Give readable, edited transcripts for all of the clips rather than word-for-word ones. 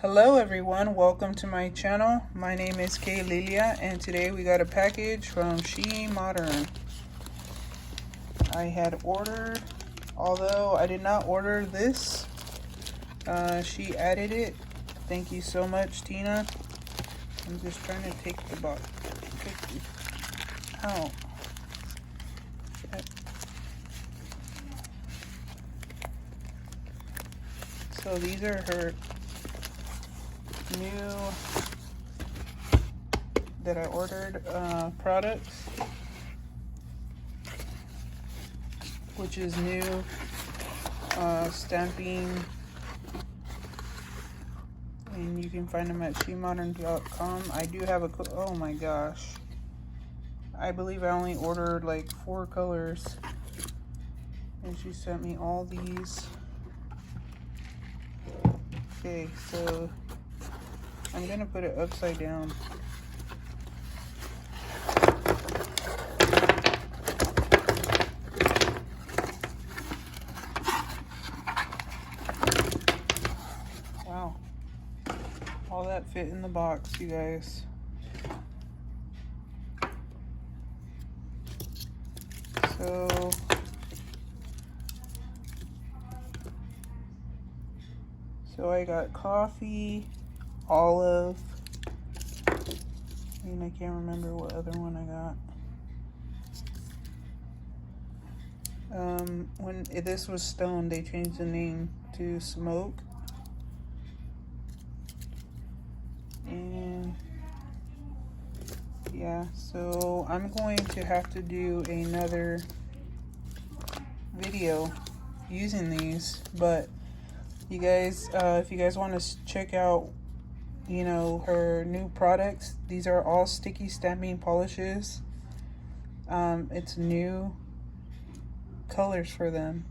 Hello everyone, welcome to my channel. My name is Kay Lilia and today we got a package from She Modern. I had ordered, although I did not order this, she added it. Thank you so much, Tina. I'm just trying to take the box out. So these are her new that I ordered products, which is new stamping, and you can find them at shemodern.com. I do have a oh my gosh, I believe I only ordered like 4 colors and she sent me all these. Okay, so I'm gonna put it upside down. Wow, all that fit in the box, you guys. So I got coffee, olive, and I can't remember what other one I got. When this was Stone, they changed the name to Smoke. And yeah, so I'm going to have to do another video using these, but you guys, if you guys want to check out, you know, her new products, these are all sticky stamping polishes. It's new colors for them,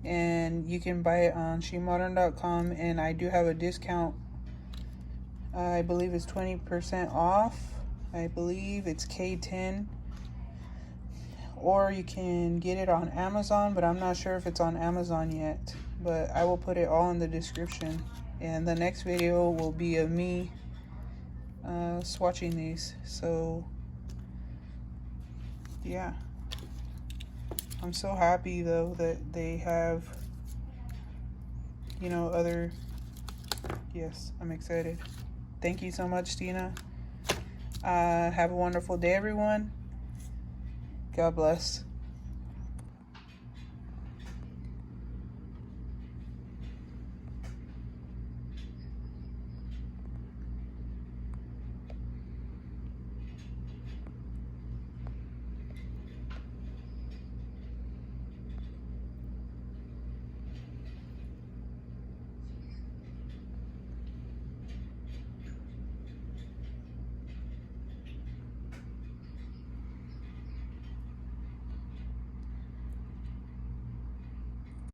and you can buy it on shemodern.com, and I do have a discount. I believe it's 20% off. I believe it's K10, or you can get it on Amazon, but I'm not sure if it's on Amazon yet, but I will put it all in the description. And the next video will be of me swatching these. So yeah, I'm so happy though that they have, you know, other, yes, I'm excited. Thank you so much, Tina. Have a wonderful day, everyone. God bless.